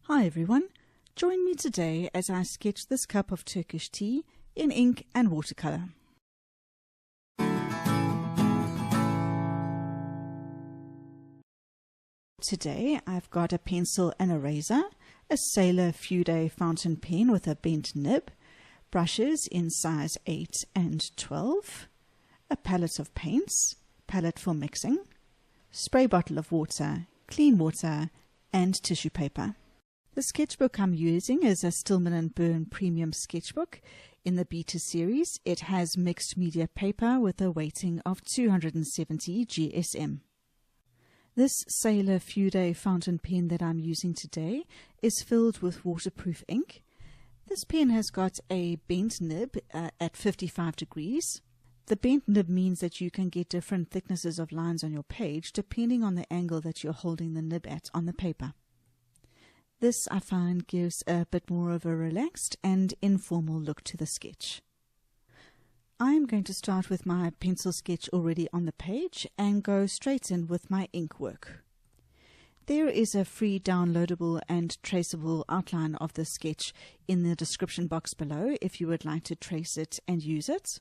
Hi everyone, join me today as I sketch this cup of Turkish tea in ink and watercolor. Today I've got a pencil and eraser, a Sailor Fude fountain pen with a bent nib, brushes in size 8 and 12, a palette of paints, palette for mixing, spray bottle of water, clean water and tissue paper. The sketchbook I'm using is a Stillman & Byrne Premium Sketchbook. In the Beta series, it has mixed media paper with a weighting of 270 GSM. This Sailor Fude fountain pen that I'm using today is filled with waterproof ink. This pen has got a bent nib at 55 degrees. The bent nib means that you can get different thicknesses of lines on your page depending on the angle that you're holding the nib at on the paper. This, I find, gives a bit more of a relaxed and informal look to the sketch. I'm going to start with my pencil sketch already on the page and go straight in with my ink work. There is a free downloadable and traceable outline of the sketch in the description box below if you would like to trace it and use it.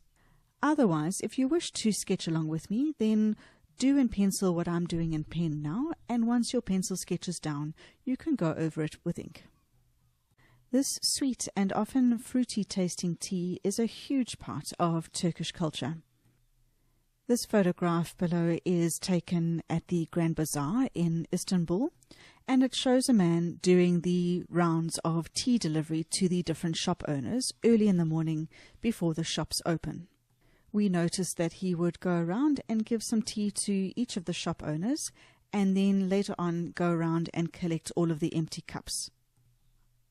Otherwise, if you wish to sketch along with me, then do in pencil what I'm doing in pen now, and once your pencil sketch is down, you can go over it with ink. This sweet and often fruity tasting tea is a huge part of Turkish culture. This photograph below is taken at the Grand Bazaar in Istanbul, and it shows a man doing the rounds of tea delivery to the different shop owners early in the morning before the shops open. We noticed that he would go around and give some tea to each of the shop owners and then later on go around and collect all of the empty cups.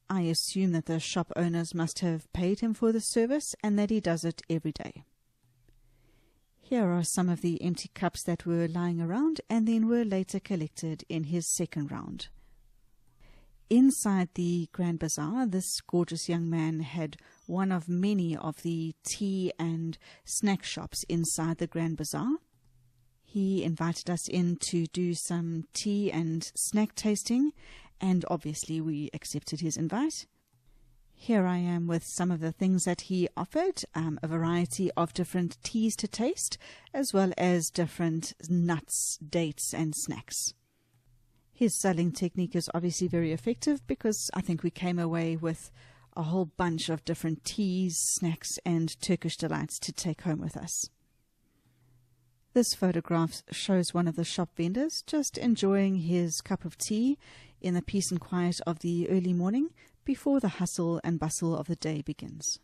I assume that the shop owners must have paid him for the service and that he does it every day. Here are some of the empty cups that were lying around and then were later collected in his second round. Inside the Grand Bazaar, this gorgeous young man had one of many of the tea and snack shops inside the Grand Bazaar. He invited us in to do some tea and snack tasting, and obviously we accepted his invite. Here I am with some of the things that he offered, a variety of different teas to taste, as well as different nuts, dates and snacks. His selling technique is obviously very effective because I think we came away with a whole bunch of different teas, snacks and Turkish delights to take home with us. This photograph shows one of the shop vendors just enjoying his cup of tea in the peace and quiet of the early morning before the hustle and bustle of the day begins.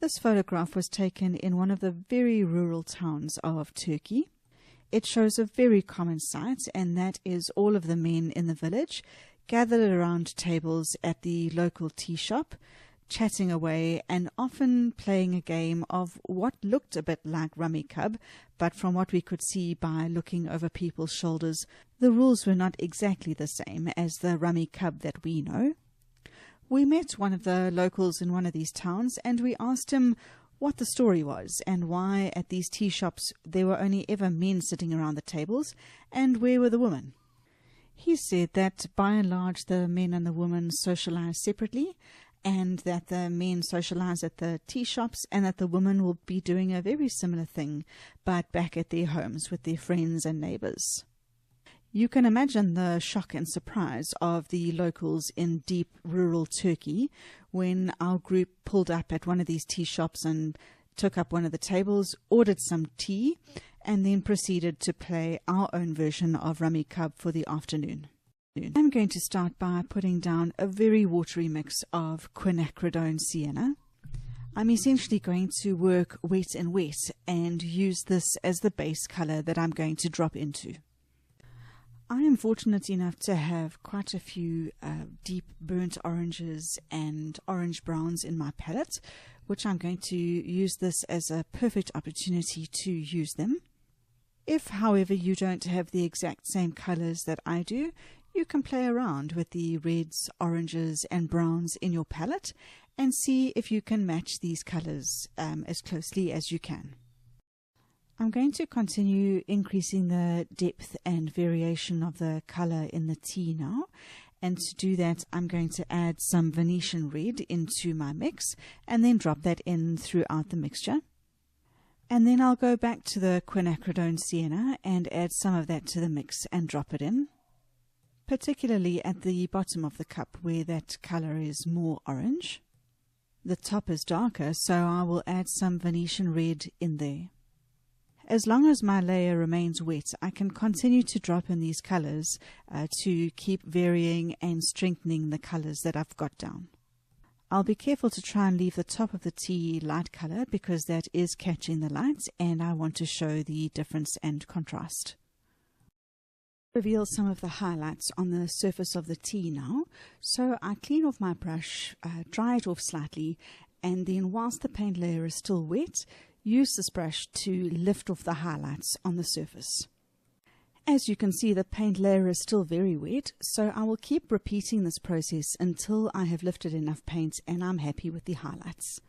This photograph was taken in one of the very rural towns of Turkey. It shows a very common sight, and that is all of the men in the village gathered around tables at the local tea shop, chatting away and often playing a game of what looked a bit like Rummy Cub, but from what we could see by looking over people's shoulders, the rules were not exactly the same as the Rummy Cub that we know. We met one of the locals in one of these towns and we asked him what the story was and why at these tea shops there were only ever men sitting around the tables and where were the women. He said that by and large the men and the women socialize separately and that the men socialize at the tea shops and that the women will be doing a very similar thing but back at their homes with their friends and neighbors. You can imagine the shock and surprise of the locals in deep rural Turkey when our group pulled up at one of these tea shops and took up one of the tables, ordered some tea, and then proceeded to play our own version of Rummy Cub for the afternoon. I'm going to start by putting down a very watery mix of quinacridone sienna. I'm essentially going to work wet and wet and use this as the base color that I'm going to drop into. I am fortunate enough to have quite a few deep burnt oranges and orange browns in my palette, which I'm going to use this as a perfect opportunity to use them. If, however, you don't have the exact same colors that I do, you can play around with the reds, oranges and browns in your palette and see if you can match these colors as closely as you can. I'm going to continue increasing the depth and variation of the color in the tea now, And to do that, I'm going to add some Venetian red into my mix and then drop that in throughout the mixture. And then I'll go back to the quinacridone sienna and add some of that to the mix and drop it in, particularly at the bottom of the cup where that color is more orange. The top is darker, so I will add some Venetian red in there. As long as my layer remains wet, I can continue to drop in these colors to keep varying and strengthening the colors that I've got down. I'll be careful to try and leave the top of the tea light color because that is catching the light and I want to show the difference and contrast. Reveal some of the highlights on the surface of the tea now. So I clean off my brush, dry it off slightly, and then whilst the paint layer is still wet, use this brush to lift off the highlights on the surface. As you can see, the paint layer is still very wet, so I will keep repeating this process until I have lifted enough paint and I'm happy with the highlights.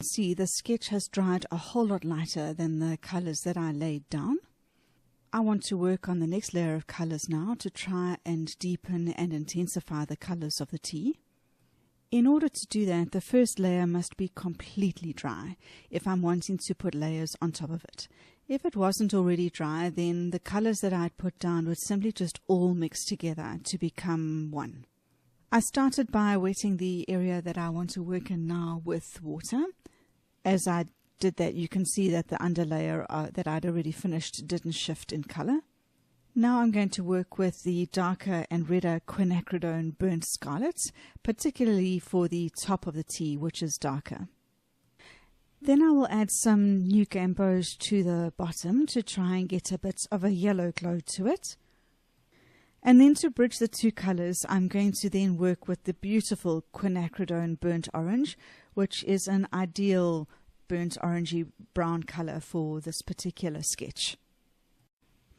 See, the sketch has dried a whole lot lighter than the colors that I laid down. I want to work on the next layer of colors now to try and deepen and intensify the colors of the tea. In order to do that, the first layer must be completely dry if I'm wanting to put layers on top of it. If it wasn't already dry, then the colors that I'd put down would simply just all mix together to become one. I started by wetting the area that I want to work in now with water. As I did that, you can see that the underlayer that I'd already finished didn't shift in color. Now I'm going to work with the darker and redder quinacridone burnt scarlet, particularly for the top of the tea, which is darker. Then I will add some new gambos to the bottom to try and get a bit of a yellow glow to it. And then to bridge the two colors, I'm going to then work with the beautiful quinacridone burnt orange, which is an ideal burnt orangey brown color for this particular sketch.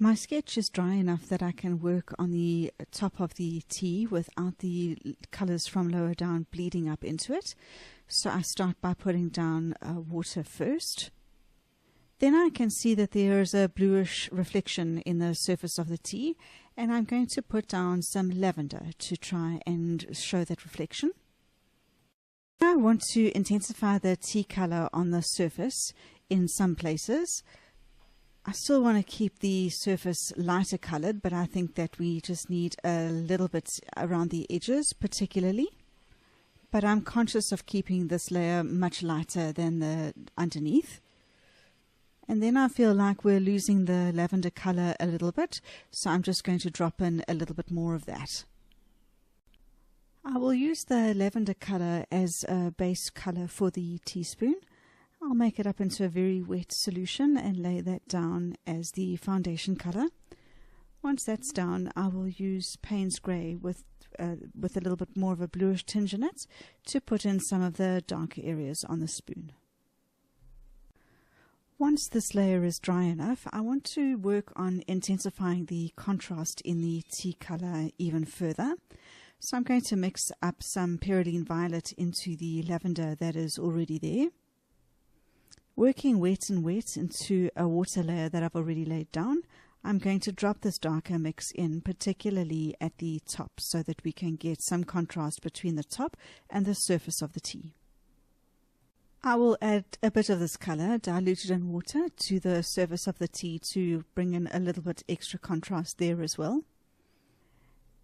My sketch is dry enough that I can work on the top of the tea without the colors from lower down bleeding up into it. So I start by putting down water first. Then I can see that there is a bluish reflection in the surface of the tea, and I'm going to put down some lavender to try and show that reflection. I want to intensify the tea color on the surface in some places. I still want to keep the surface lighter colored, but I think that we just need a little bit around the edges particularly. But I'm conscious of keeping this layer much lighter than the underneath. And then I feel like we're losing the lavender color a little bit, so I'm just going to drop in a little bit more of that. I will use the lavender color as a base color for the teaspoon. I'll make it up into a very wet solution and lay that down as the foundation color. Once that's down, I will use Payne's Grey with a little bit more of a bluish tinge in it to put in some of the darker areas on the spoon. Once this layer is dry enough, I want to work on intensifying the contrast in the tea color even further. So I'm going to mix up some Pyroline Violet into the lavender that is already there. Working wet and wet into a water layer that I've already laid down, I'm going to drop this darker mix in, particularly at the top, so that we can get some contrast between the top and the surface of the tea. I will add a bit of this color, diluted in water, to the surface of the tea to bring in a little bit extra contrast there as well.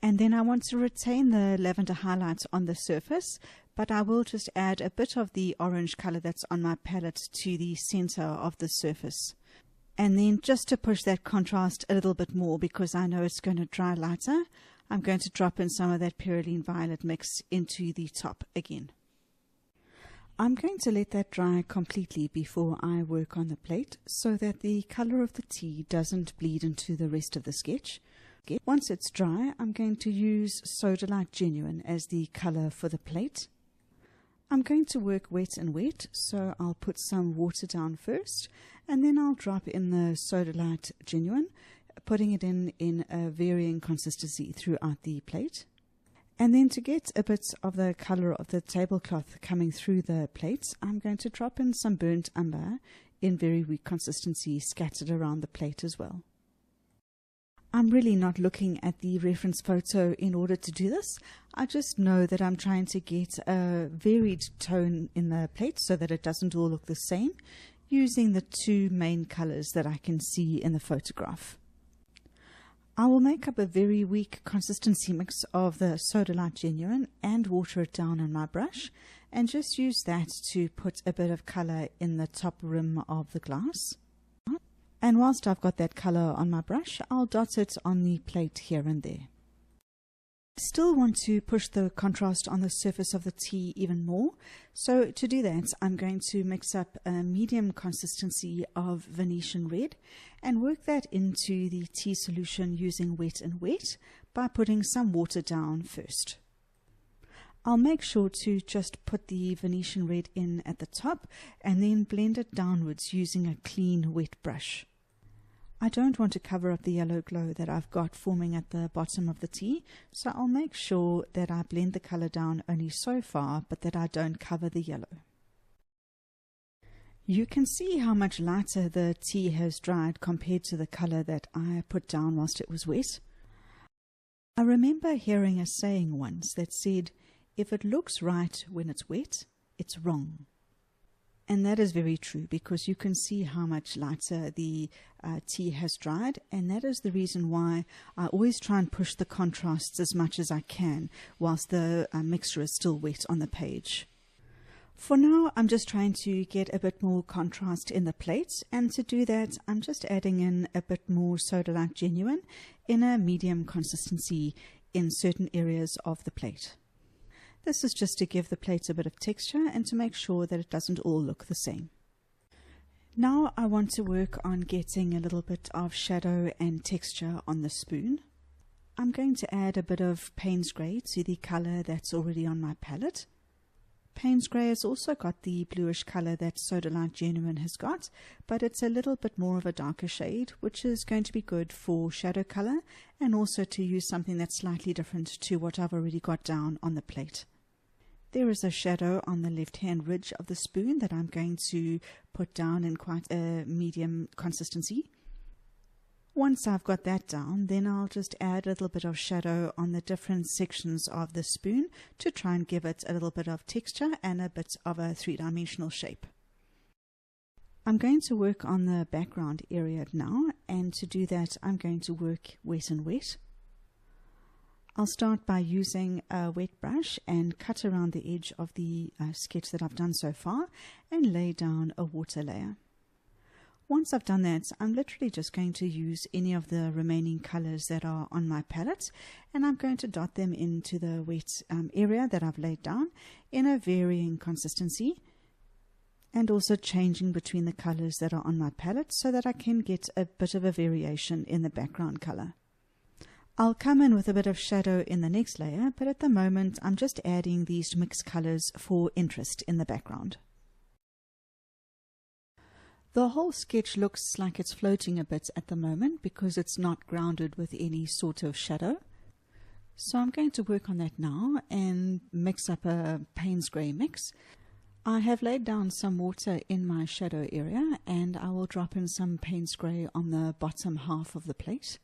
And then I want to retain the lavender highlights on the surface, but I will just add a bit of the orange color that's on my palette to the center of the surface. And then just to push that contrast a little bit more, because I know it's going to dry lighter, I'm going to drop in some of that Pyroline Violet mix into the top again. I'm going to let that dry completely before I work on the plate so that the color of the tea doesn't bleed into the rest of the sketch. Once it's dry, I'm going to use Sodalite Genuine as the color for the plate. I'm going to work wet and wet, so I'll put some water down first, and then I'll drop in the Sodalite Genuine, putting it in a varying consistency throughout the plate. And then to get a bit of the color of the tablecloth coming through the plate, I'm going to drop in some burnt umber in very weak consistency scattered around the plate as well. I'm really not looking at the reference photo in order to do this. I just know that I'm trying to get a varied tone in the plate so that it doesn't all look the same, using the two main colors that I can see in the photograph. I will make up a very weak consistency mix of the Sodalite Genuine and water it down on my brush, and just use that to put a bit of color in the top rim of the glass. And whilst I've got that color on my brush, I'll dot it on the plate here and there. I still want to push the contrast on the surface of the tea even more, so to do that I'm going to mix up a medium consistency of Venetian red and work that into the tea solution using wet and wet by putting some water down first. I'll make sure to just put the Venetian red in at the top and then blend it downwards using a clean wet brush. I don't want to cover up the yellow glow that I've got forming at the bottom of the tea, so I'll make sure that I blend the color down only so far, but that I don't cover the yellow. You can see how much lighter the tea has dried compared to the color that I put down whilst it was wet. I remember hearing a saying once that said, "If it looks right when it's wet, it's wrong." And that is very true, because you can see how much lighter the tea has dried, and that is the reason why I always try and push the contrasts as much as I can whilst the mixture is still wet on the page. For now, I'm just trying to get a bit more contrast in the plate, and to do that I'm just adding in a bit more Sodalite Genuine in a medium consistency in certain areas of the plate. This is just to give the plate a bit of texture and to make sure that it doesn't all look the same. Now I want to work on getting a little bit of shadow and texture on the spoon. I'm going to add a bit of Payne's Grey to the color that's already on my palette. Payne's Grey has also got the bluish color that Sodalite Genuine has got, but it's a little bit more of a darker shade, which is going to be good for shadow color and also to use something that's slightly different to what I've already got down on the plate. There is a shadow on the left-hand ridge of the spoon that I'm going to put down in quite a medium consistency. Once I've got that down, then I'll just add a little bit of shadow on the different sections of the spoon to try and give it a little bit of texture and a bit of a three-dimensional shape. I'm going to work on the background area now, and to do that I'm going to work wet and wet. I'll start by using a wet brush and cut around the edge of the sketch that I've done so far and lay down a water layer. Once I've done that, I'm literally just going to use any of the remaining colors that are on my palette, and I'm going to dot them into the wet area that I've laid down in a varying consistency, and also changing between the colors that are on my palette so that I can get a bit of a variation in the background color. I'll come in with a bit of shadow in the next layer, but at the moment I'm just adding these mixed colors for interest in the background. The whole sketch looks like it's floating a bit at the moment because it's not grounded with any sort of shadow. So I'm going to work on that now and mix up a Payne's Grey mix. I have laid down some water in my shadow area, and I will drop in some Payne's Grey on the bottom half of the plate.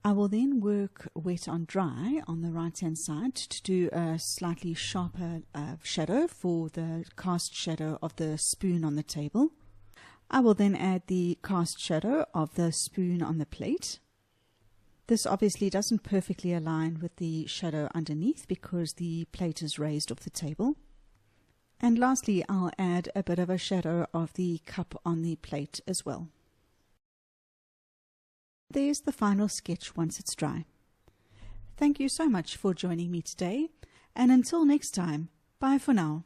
I will then work wet on dry on the right hand side to do a slightly sharper shadow for the cast shadow of the spoon on the table. I will then add the cast shadow of the spoon on the plate. This obviously doesn't perfectly align with the shadow underneath because the plate is raised off the table. And lastly, I'll add a bit of a shadow of the cup on the plate as well. There's the final sketch once it's dry. Thank you so much for joining me today, and until next time, bye for now.